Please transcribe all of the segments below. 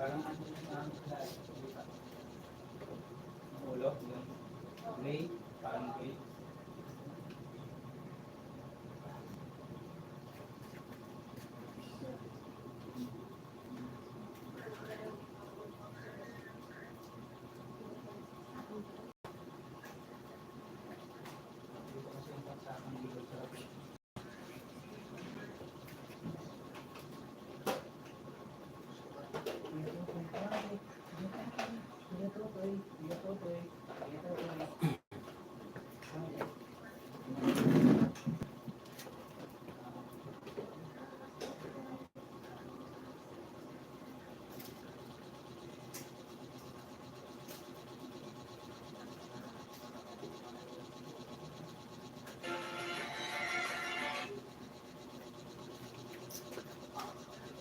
Parang ulo, gray, parang gray.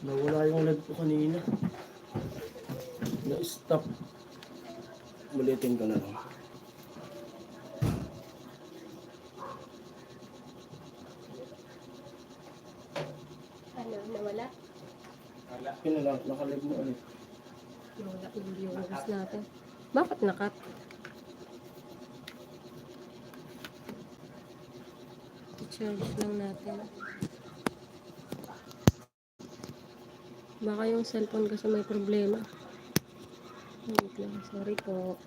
Nawala yung lag ko kanina. Na-stop. Ulitin ko na lang. Ano, nawala? Yun na lang, nakalag mo ulit. Nawala yung viewers natin. Bakit nakat? I-charge lang natin. Baka yung cellphone kasi may problema. Wait lang, sorry po.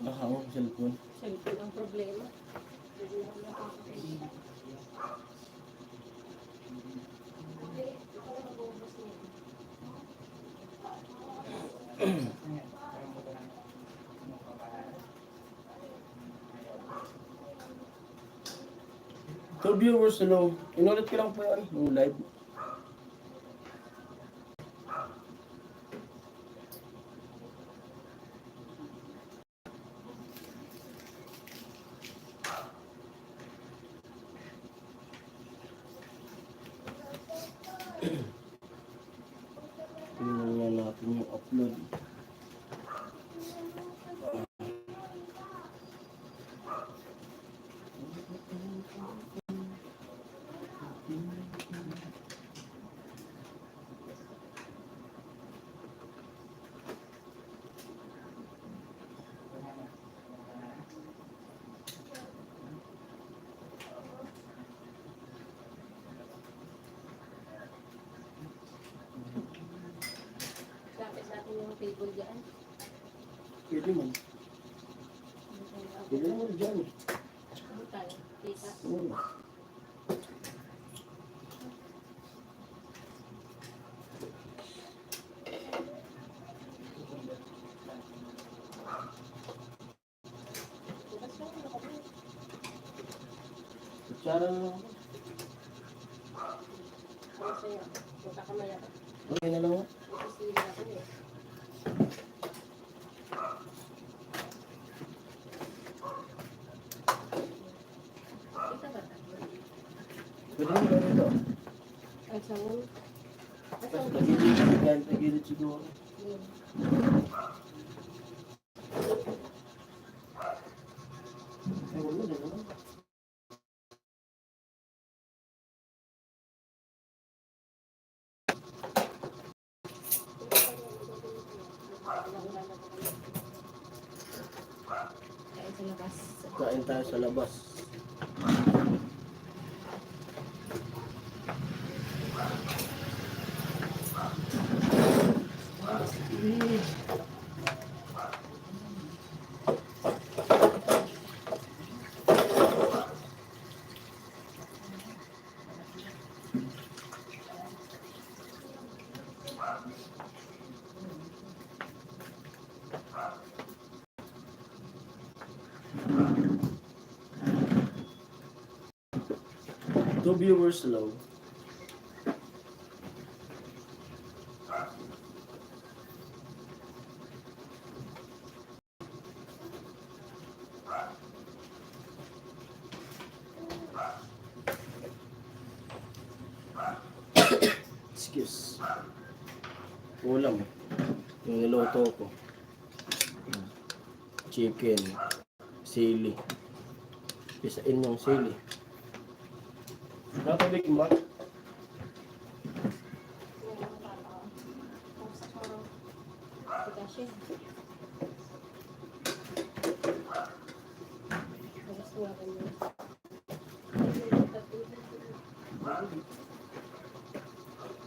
Nakahawak ang cellphone. Cellphone ang problema. So viewers, hello. Inulit ko lang po yan, yung live. Tingnan natin yung upload. Lapit natin yung table dyan. Pwede man. Pwede naman dyan. Ano tayo? Tita. Kutsara na lang. Ano sa'yo? Punta ka maya. Okay na lang ako. Isisila ako eh. Kita ba? Pwede naman lang ito. Ay, sawon. Ay, Tapos sawon. tagilid siguro. Yun. Ay, wala na naman. Kaya sa labas. Kain tayo sa labas. Two viewers low. Excuse. Ulam. Yung niluto ko. Chicken. Sili. Pisain yung sili. Nakabig mo?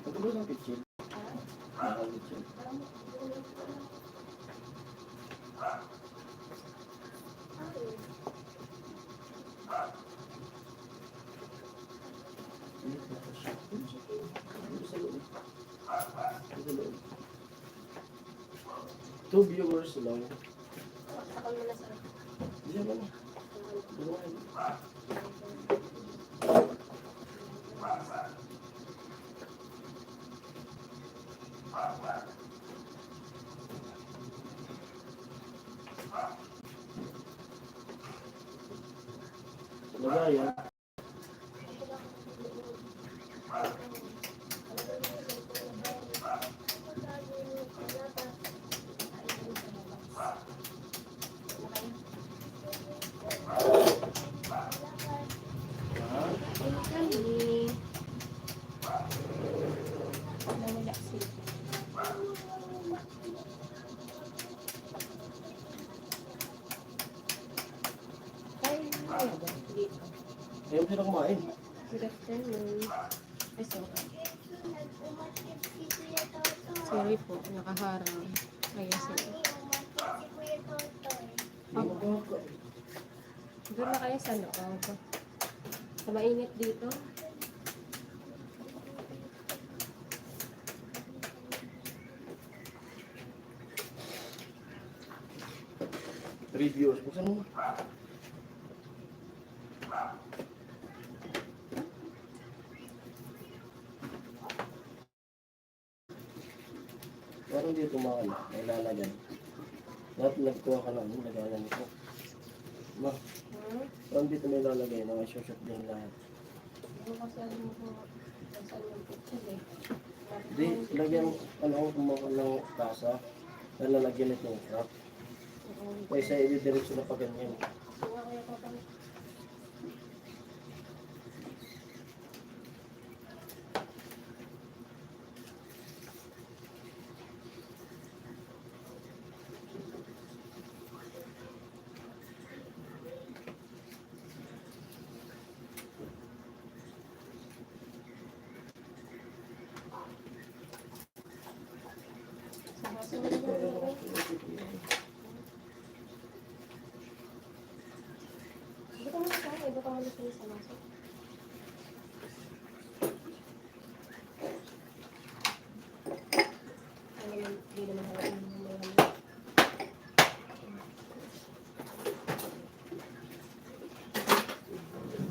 Ano lang kitchen? Kitchen. Two viewers lang. Diyan ba na? Lagayan. Ayaw sila kumain. Good afternoon. Ay, sorry. Sorry po, nakaharang. Kaya sila. Doon na kayo sa loob. Sa mainit dito. Reviews. Buksan mo. Parang dito mga ano, may lalagyan. Lahat nagkuha ka lang, lagayan ko. Ma, parang dito may lalagay na may shot din lahat. Ano kasi alam mo kung saan yung picture eh. Di, lagyan, ano, kumuha ng tasa, na lalagyan itong crap. Kaysa i-diretso na pa ganyan. Dito ka muna sa akin, dito ka muna sa maso. Hindi naman hawakan yung mga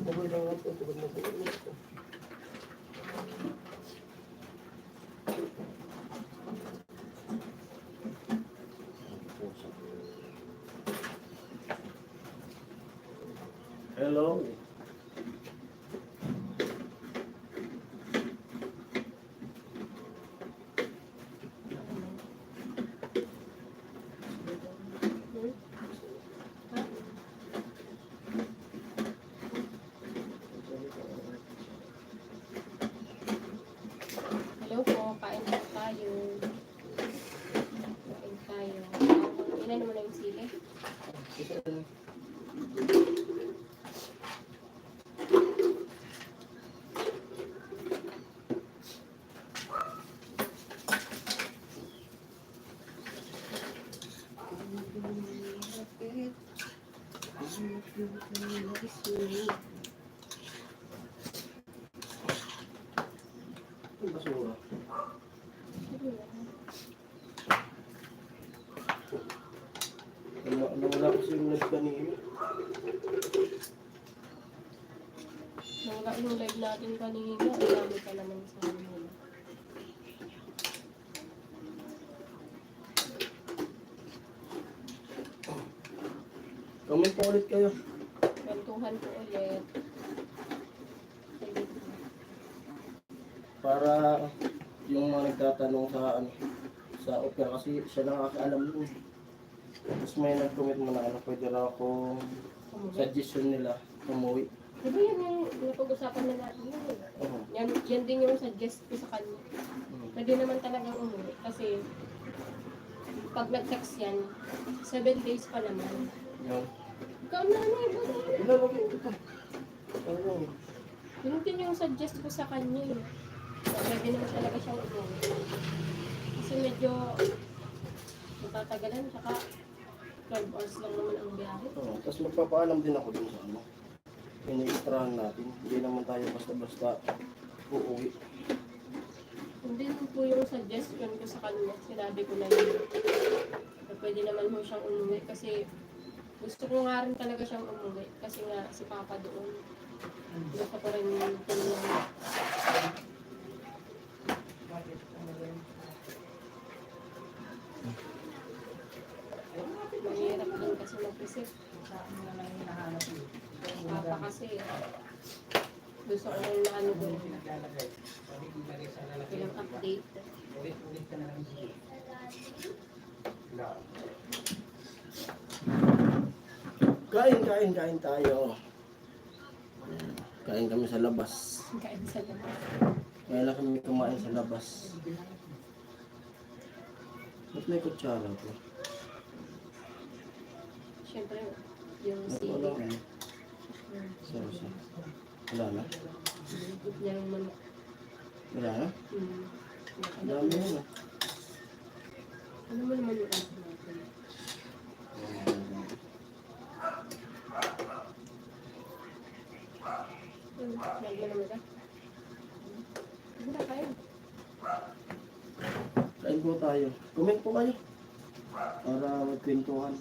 Sabay lang ako, sabay na sabay. Hello. Hello po, kain po tayo. Kain tayo. Ilan mo na yung sili? Ang basura. Nawala kasi yung nagkanino. Nawala yung live natin kanina, ang dami pa naman sa kanila. Comment po ulit kayo. Kwentuhan ko ulit. Para yung mga nagtatanong sa ano, sa opera kasi siya lang nakakaalam nun. Tapos may nag-comment mo na ano, pwede raw ako suggestion nila umuwi. Diba yan yung napag-usapan na natin yun? Oo. Yan din yung suggest ko sa kanya. Pwede naman talagang umuwi kasi pag nag-text yan, 7 days pa naman. Yun. Ikaw na ano, iba na. Ilalagay ito. Ano? Yun din yung suggest ko sa kanya eh. So, pwede naman talaga siyang umuwi. Kasi medyo matatagalan, tsaka 12 hours lang naman ang biyahe. Oo. Tapos magpapaalam din ako dun sa ano. Ini-extrahan natin. Hindi naman tayo basta-basta uuwi. Hindi po yung suggestion ko sa kanya. Sinabi ko na yun. Na pwede naman mo siyang umuwi kasi gusto ko nga rin talaga siyang umuwi. Kasi nga si Papa doon. Gusto ko rin yung tulong. Mahirap din kasi mag-isip. Papa kasi gusto ko rin na ano doon. Ilang update. Ulit ka na lang dito. Kain tayo. Kain kami sa labas. Kain sa labas. Kaya lang kami kumain sa labas. Ba't may kutsara ko? Siyempre, yung Ba't sili. wala ano? Sauce. Wala na? Higit niya yung manok. Wala na? Ang Dami yun ah. ano mo naman yung ano natin? Lagyan naman ka? Hindi kayo. Kain po tayo. Comment po kayo. Para magkwentuhan.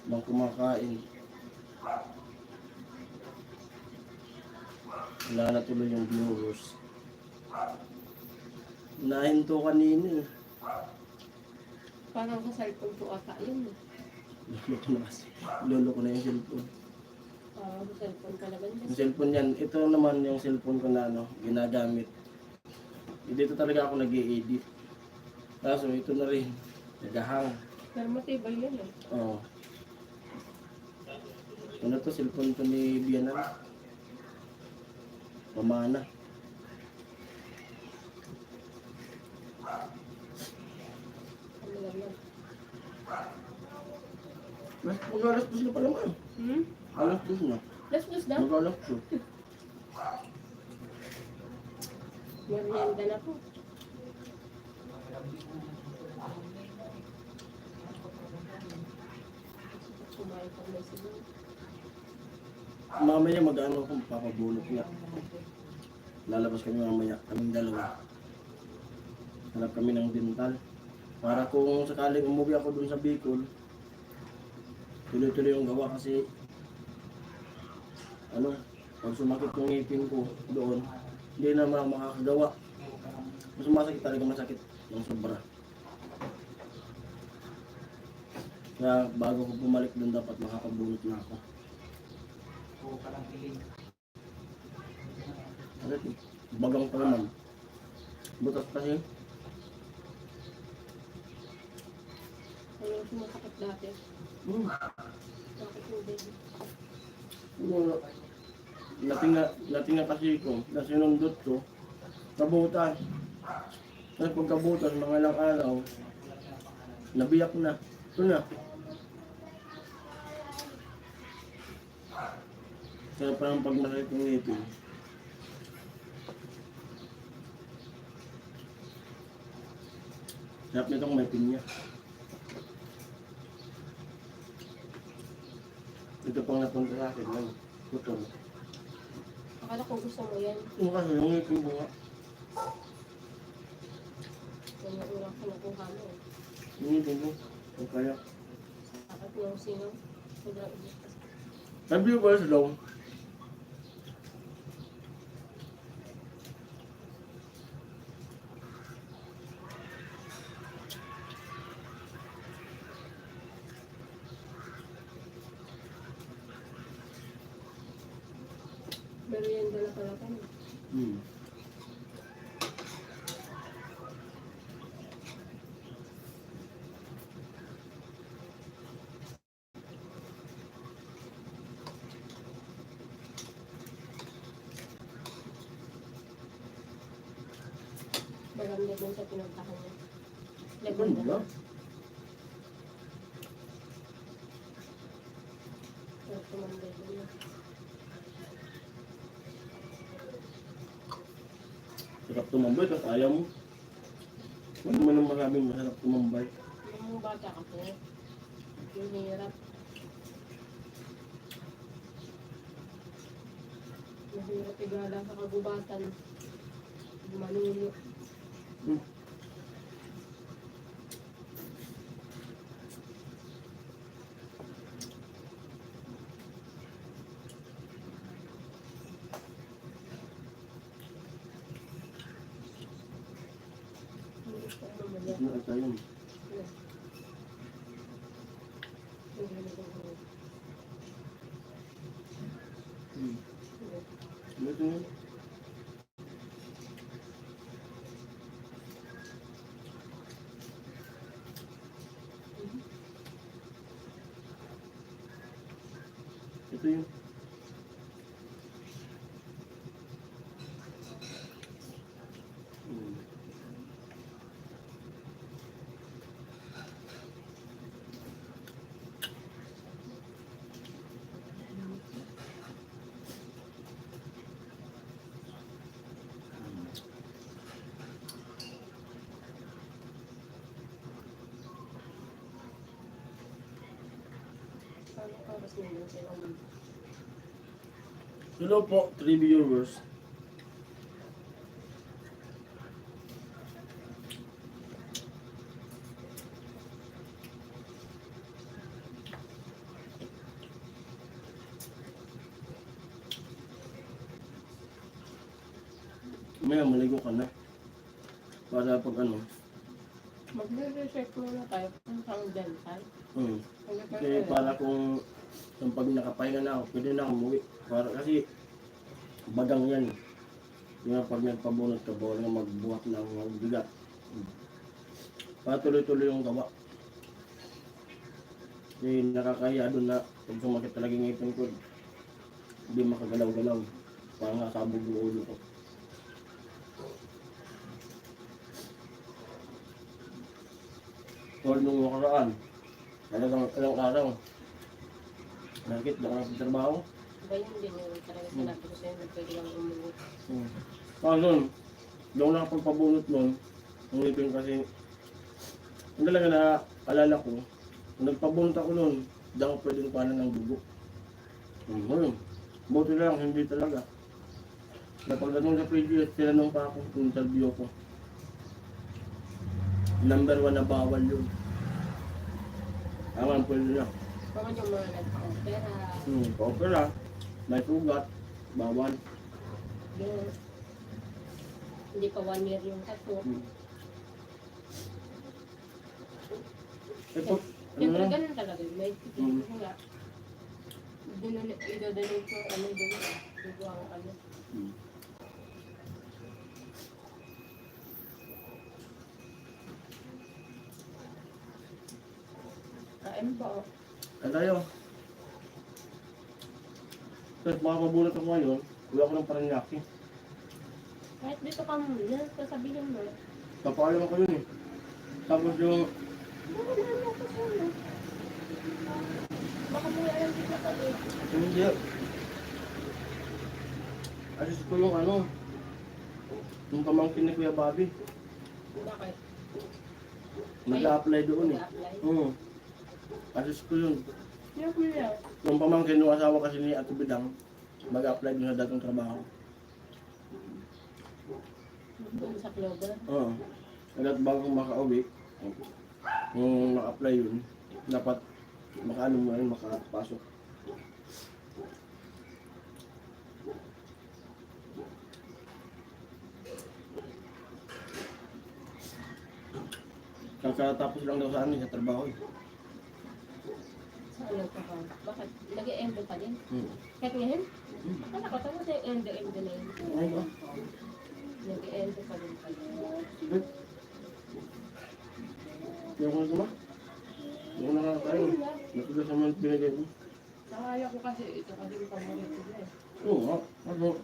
Nang kumakain. Wala na tuloy yung viewers. Nahinto kanina eh. Parang sa cellphone ko ata yun eh. Lolo ko na kasi. Lolo ko na yung cellphone. Parang sa cellphone ka naman. Yung cellphone yan. Ito naman yung cellphone ko na ano, ginagamit. Dito talaga ako nag-i-edit. Kaso ito na rin. Nagahang. Pero matibay yun eh. Oo. Ano to? Cellphone to ni Bianan. Pamana. Ano lang yan. Mag-alas 2 na pala man. Alas 2 na. Last na? Mag-alas 2. Merienda na po. Kumain pa may siguro. Mamaya mag-ano akong papabulot nga. Lalabas kami mamaya. Kaming dalawa. Hanap kami ng dental. Para kung sakaling umuwi ako dun sa Bicol, tuloy-tuloy yung gawa kasi ano, pag sumakit yung ngipin ko doon, hindi na makakagawa. Mas masakit talaga, masakit ng sobra. Kaya bago ko bumalik doon dapat makakabulot na ako. Oo, parang piling. Kasi bagang pa naman. Butas kasi. Ano sumasakit dati? Bakit hindi? Natinga kasi ko, na sinundot ko, kabutan. Kasi pagkabutan, mga ilang araw, nabiyak na. Ito na. Kaya parang pag masakit yung ngipin. Sarap nitong may pinya. Ito pang napunta sa akin, lang. Putol. Akala ko gusto mo yan. Yung kasi yung ngipin ko nga. Yung urang kinukuha mo. Yung ngipin ko. Yung kaya. Dapat yung sino. Sobrang init kasi. Sabi ko ba sa daw? Merienda na pala kami. Hmm. Maganda din sa pinuntahan niya. Ganda. Laganda. So, tumambay din na. Sarap tumambay, tapos ayaw mo. Ano naman ang maraming masarap tumambay. Yung bata kasi, yung hirap. Mahirap igala sa kagubatan. Manulo. Hmm. Ano ang tayo? Hmm. Ano ito yun? Ito yun. Hmm. Hello po, 3 viewers. Maya, maligo ka na. Para pag ano. Magre-recheck muna tayo kung saan dental. Kasi para kung pag nakapahinga na ako, pwede na ako umuwi. Para kasi bagang yan. Yung pag nagpabunot ka, bawal na magbuhat ng bigat. Para tuloy-tuloy yung gawa. Kasi nakakahiya doon na pag sumakit talaga yung ngipin ko, hindi makagalaw-galaw. Parang nasabog yung ulo ko. Tol nung makaraan, talagang ilang araw. Nakit, baka nagtatrabaho. Ba yun din yung talaga sinabi ko sa'yo na pwede kang umuwi. Nun, doon na pagpabunot nun, ang ngipin kasi, ang talaga na alala ko, kung nagpabunot ako nun, di ako pwedeng panan ng dugo. Buti lang, hindi talaga. Napagdating sa PGS, tinanong pa ako, interview ko. Number 1 na bawal yun. Aman, pwede na. Baka yung mga nagpa-opera. Pa-opera, may sugat, bawal. Yung, hindi pa 1 year yung tattoo. Ito, ano Siyempre na? ganun talaga yun. May titigil ko nga. Idodalhin ko ano doon. Dito ang ano. Kain pa o. Ano tayo? Tapos makapabunot ako ngayon, wala ko ng Paranaque. Kahit dito ka muna, sasabihin mo. Papaalam ako yun eh. Tapos yung, Baka mula lang dito ka eh. hindi. Assist ko yung ano, yung pamangkin ni Kuya Bobby. Bakit? Nag-a-apply doon eh. Nag-a-apply? Assist ko yun. Yung kuya. Yung pamangkin yung asawa kasi ni Ate Bidang, mag-apply doon sa datang trabaho. Doon sa Clover. Agad bago makauwi, yung ma-apply yun, dapat makaano mo rin makapasok. Kakatapos lang daw sa amin sa trabaho eh. Sa ano pa ka? Bakit? Nag-e-endo pa din? Hmm. Kahit ngayon? Akala ko talaga Dapat yung end-end na yun. Ay ba? Nag-end pa rin pala. Yung ko ba? Yung nakakain. Natulas naman pinagay ko. Nakaya ko kasi ito kasi yung paborito ko eh. Oo nga. Ano?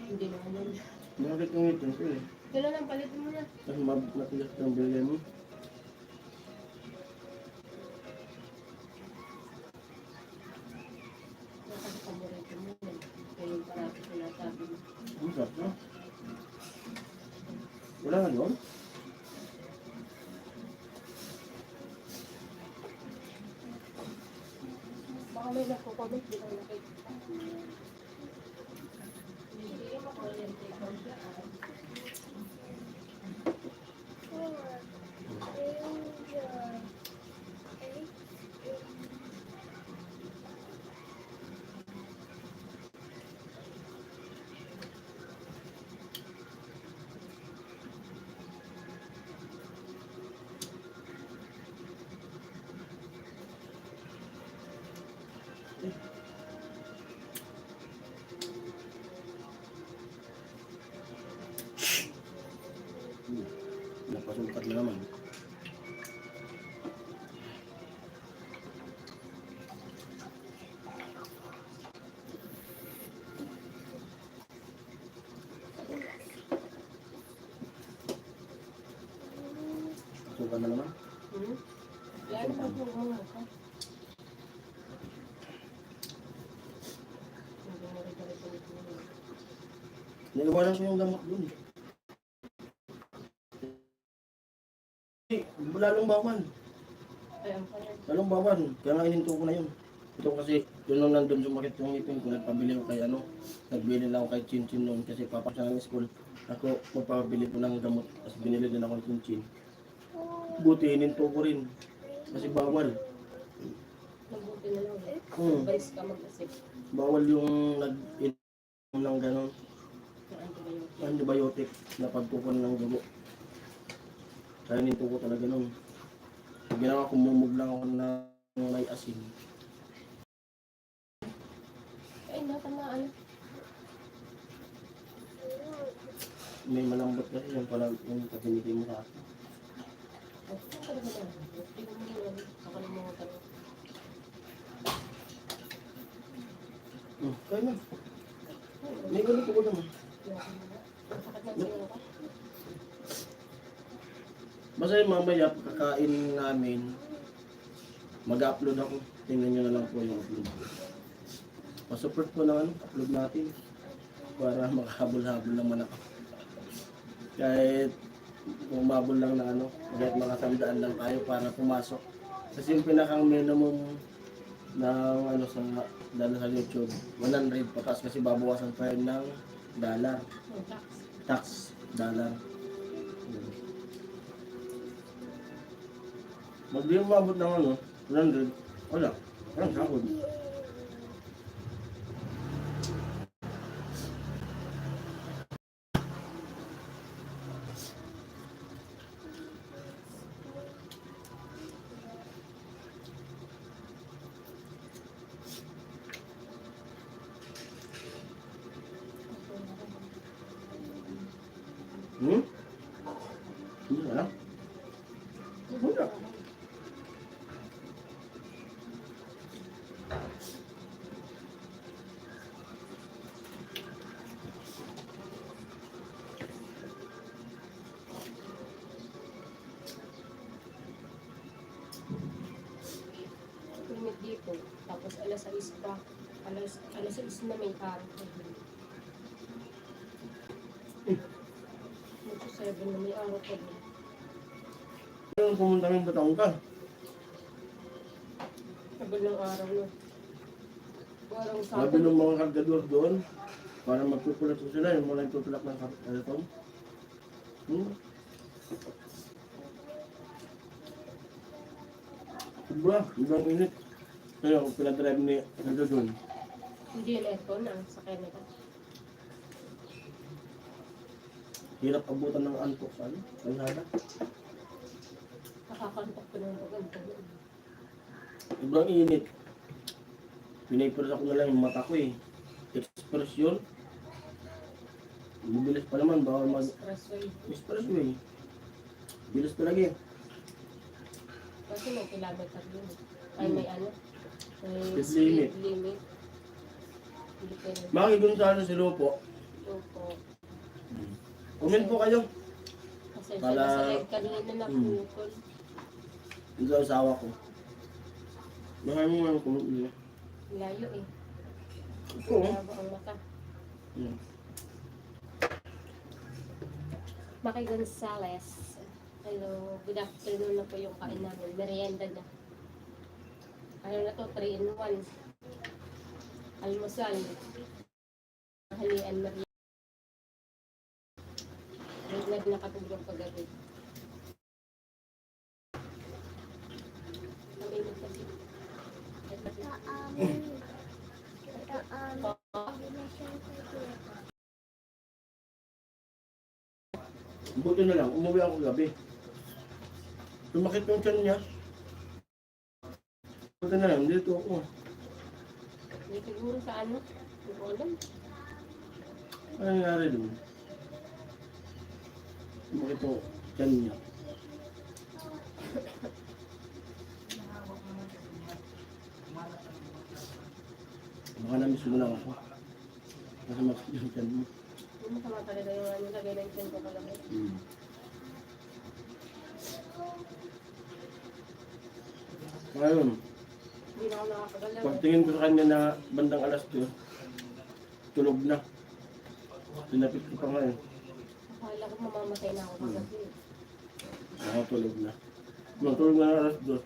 Hindi naman yun. Bakit yung ito ko eh? Kailan lang palitin mo na. Kasi matigas yung binigay mo. Yung kasi paborito mo yun. Kaya yung parati ko nasabi mo. Ang sarap na. Wala nga yun? Baka may nagko-comment, di ko nakikita. Hindi ako yung take-out dyan. Napasungkat na naman. Pasungkat na naman. Yan, pag-uunga ka. Niliwanan ko yung gamot dun. Lalong bawan. Ayan pa rin. Lalong bawan. Kaya nga ininto ko na yun. Ito kasi, yun nung nandun sumakit yung ngipin ko, nagpabili ko kay nagbili lang ako kay Chinchin noon kasi papasya ng school. Ako, magpapabili ko ng gamot. Tapos binili din ako ng Chinchin. Buti, ininto ko rin. Kasi bawal. Mabuti na lang eh. Hmm. Balis ka mag-asip. Bawal yung nag-inom ng gano'n. Yung antibiotic. Antibiotic na pagkukunan ng dugo. Kaya nito ko talaga nun. Ginawa ko, mumog lang ako ng may asin. Ay, natamaan. May malambot kasi yung pala yung kabinigay mo sa akin. Ang talaga na. Hindi ko mo yun. Nakalimutan ko. Kaya na. May ganito ko naman. Sakit na siguro ka. Basta yung mamaya, kakain namin, mag-upload ako. Tingnan nyo na lang po yung upload. Pa-support ko ng upload natin. Para makahabol-habol naman ako. Kahit umabol lang na kahit mga 100 lang tayo para pumasok. Kasi yung pinakang minimum ng sa YouTube, 100 patas kasi babawasan pa yun ng dollar. Yung tax. Tax, dollar. Di umabot ng 100, wala. Walang sahod. Hindi na lang. Wala. Limit dito. Tapos alas 6 pa. Alas 6 na may parang. Magsa 7 na may araw pa din. Yung pumunta ng Batangas. Tagal ng araw na. Parang Sabi ng mga kargador doon, para magpupulot ko sila, yung mga nagpupulak ng kargador. Sobra, ibang init. Kaya ako pinadrive ni kargador. hindi yung aircon ang sa Canada. Hirap abutan ng antok sa kalsada. Nakakantok ko ng maganda. Ibang init. Pinipres ako na lang yung mata ko eh. Expression, Bibilis pa naman, bawal Expressway. expressway. Bilis talaga eh. Kasi may kilometer yun. Ay, may ano? May Speed limit. speed limit. Hindi pwede. Makigun sa ano si Lupo. Opo. Comment po kayo. Kasi siya Para- nasa live kanina na putol. Ito ang asawa ko. Maraming mga comment nila. Layo eh. Ito oh. Labo ang mata. Hmm. Maki Gonzales. Hello, good afternoon na po yung kain namin. Merienda na. Ano na to, 3 in 1. Almusal. Halian merienda. Nakatulog kagabi. Kami kasi. Buti na lang, umuwi ako gabi. Tumakit yung tiyan niya. Buti na lang, dito ako. Hindi siguro sa ano. Hindi ko alam. Ano nangyari dun? Tumakit yung tiyan niya. Baka na-miss mo lang ako. Kasi makikita yung tiyan mo. Hindi masama talaga yung ano, lagay ng tiyan ko kalaki. Ngayon, Hindi na ako nakakagalaw. pagtingin ko sa kanya na bandang alas 2, tulog na. Tinapit ko pa ngayon. Akala ko mamamatay na ako kagabi. Nakatulog na. Matulog na alas 2.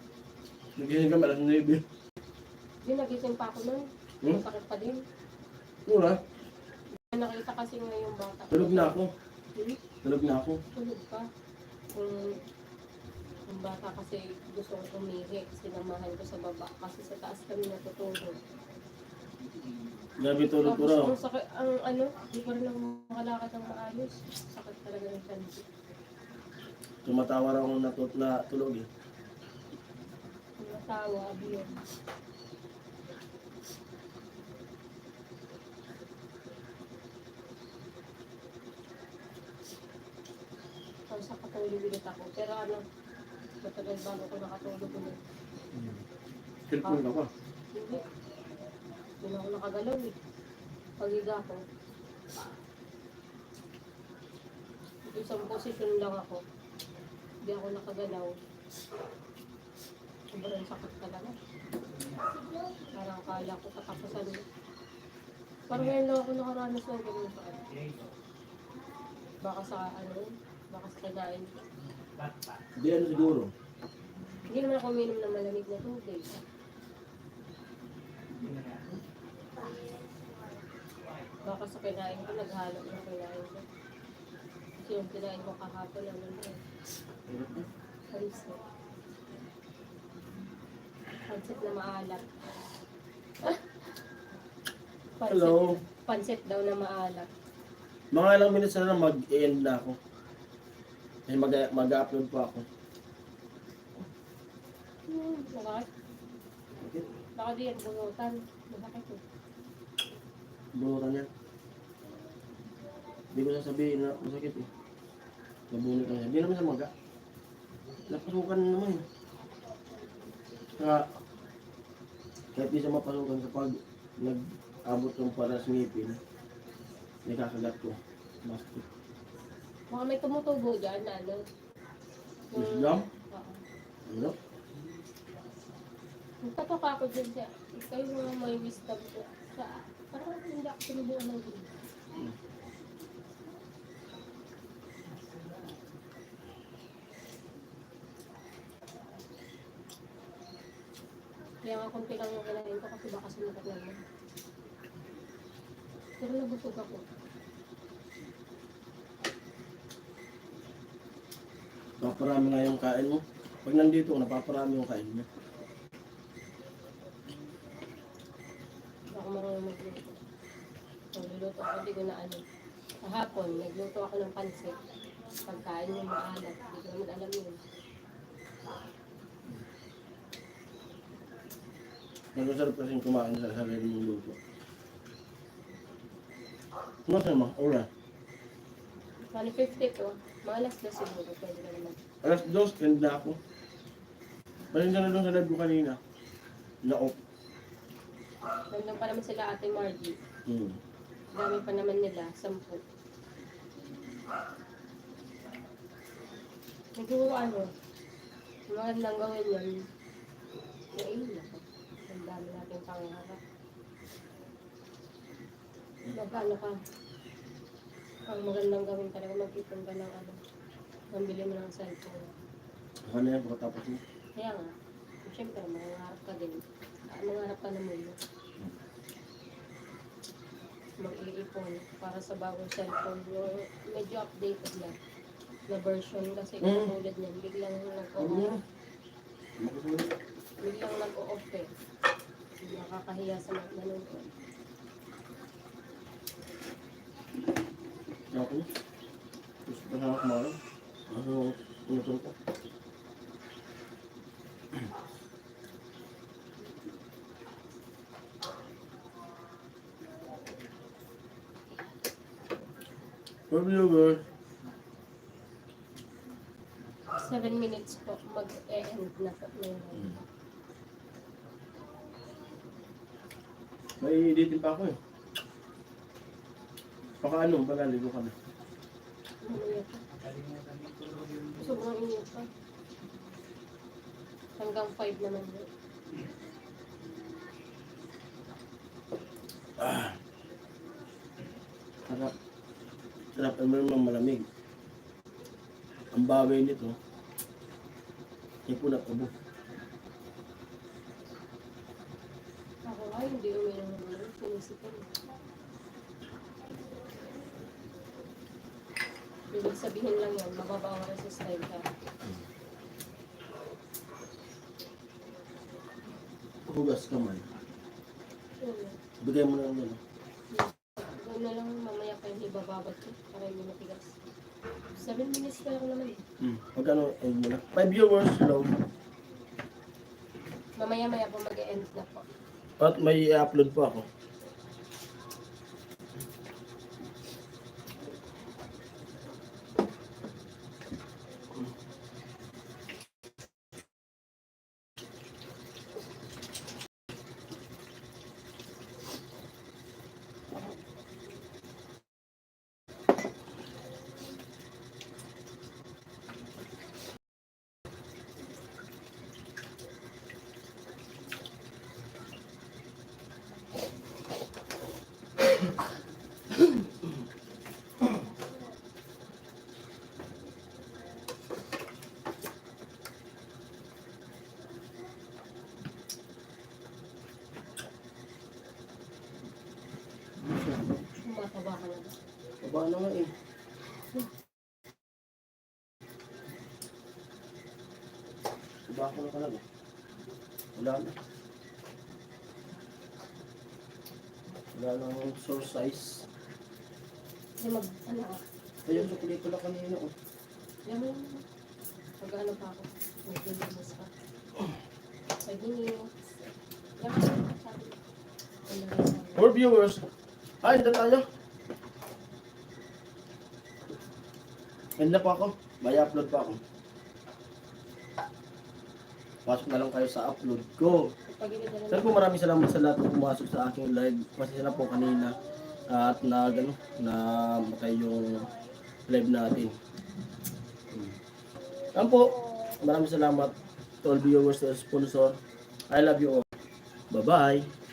Nagising kami alas 9. Hindi, nagising pa ako nun. Masakit pa din. Mura, Nakita kasi nga yung bata. tulog na ako. Hmm? Tulog na ako. Tulog pa. Yung bata kasi gusto ko umihi. Sinamahan ko sa baba. Kasi sa taas kami natutulog. Gabi tulog ko raw. Tapos ang sakit, ang ano, di pa rin ako makalakad ng maayos. Sakit talaga ng tiyan. Tumatawa raw ako na tulog eh. Ang natawa, abiyon. Tapos nakatulog ulit ako. Pero ano, matagal bago ko nakatulog ulit. Cellphone ka pa. Hindi. Hindi na ako nakagalaw eh. Pag-higa ko. Isang posisyon lang ako. Hindi ako nakagalaw. Sobrang sakit talaga. Parang kala ko katapusan. Parang ngayon lang ako nakaranas ng ganun sa ano. Baka sa ano, baka sa kanain. Di ano siguro. Hindi naman ako uminom ng malamig na tubig. Baka sa kinain ko, naghalo ng kinain ko. Kasi yung kinain ko kahapon, ano na pansit. Pansit na maalat. Hello. Pansit daw na maalat. Mga ilang minutes na lang mag-end na ako. Kasi mag-upload pa ako. Bakit? Baka di yan, bunutan. Bakit eh? Bunutan yan. Hindi ko sasabihin na masakit eh. Nabunot lang yan. Hindi naman sa maga. Napasukan naman eh. Kahit di siya mapasukan kapag nag-abot ng para sa ngipin, nakakagat ko. Masakit. Baka may tumutubo dyan na ano. Wisdom? Oo. Ano? Nagpatoka ako dyan siya. Ikaw yung mga may wisdom ko. Parang hindi ako sinubuan ng gano'n. Kaya nga konti lang yung kinain ko kasi baka sumukat naman. Pero nabusog ako. Napaparami nga yung kain mo. Pag nandito, napaparami yung kain mo. Ako marunong magluto. Nagluluto ako, hindi ko na ano. Kahapon, nagluto ako ng pansit. Pagkain yung maalat. Hindi ko naman alam yun. Nagusarap kasing kumain sa sarili mong luto. Ano sa mga? Ura. Bali 50 to. Mga alas 2 siguro. Pwede na naman. Alas 2, end na ako. Balik na doon sa live ko kanina. Na-off. Nandun pa naman sila Ate Margie. Hmm. Dami pa naman nila. 10. Siguro ano. Magandang gawin yan. Nain ako. Ang dami natin pangarap. Magkano ka? Ang magandang gawin talaga mag-ipon ka ng ano. Mambili mo ng cellphone. Ako na yan, pagkatapos mo. Kaya nga. Siyempre, mangarap ka din. Mangarap ka naman mo. Mag-iipon para sa bagong cellphone. Yung medyo updated lang na version kasi katulad niyan. Biglang nag-o-off. Biglang nag-o-off eh. Nakakahiya sa mga nanonood. Ako. Gusto ko na ako kumain. Ano, inutol ko. For viewers, 7 minutes po. Mag-e-end na po. may editin pa ako eh. Baka ano, balaligo ka na. Ano yun? Kalimutan mo tulog yung Sobrang init pa. Hanggang 5 naman yun. Sarap. Sarap naman malamig. Ang bagay nito, ipon at ubo. Ako nga, hindi uminom ng ano. Pinisipan. Ibig sabihin lang yan, mababa ang resistance ka. Hugas kamay. Yun. Bigay mo na ng ano. Doon na lang mamaya pa yung ibababad ko para hindi matigas. 7 minutes pa lang naman eh. Magkano end mo na? 5 viewers, hello. Mamaya-maya po mag-e-end na po. At may i-upload po ako. Mataba ka na ba? Baba na nga eh. Baba ko na talaga. Wala na. Wala nang source size. Kasi ano ka? Ayun, chocolate na kanina oh. Alam mo yun. Pag-ano pa ako. Mag-limas pa. 5 minutes. Alam mo yun. Sabi. Ano rin sabi. For viewers, ay, hindi tayo. End na po ako. May upload pa ako. Pasok na lang kayo sa upload ko. Sir po, maraming salamat sa lahat ng pumasok sa aking live. Kasi na po kanina at na matay yung live natin. Yan po, maraming salamat to all viewers, to all sponsor. I love you all. Bye-bye.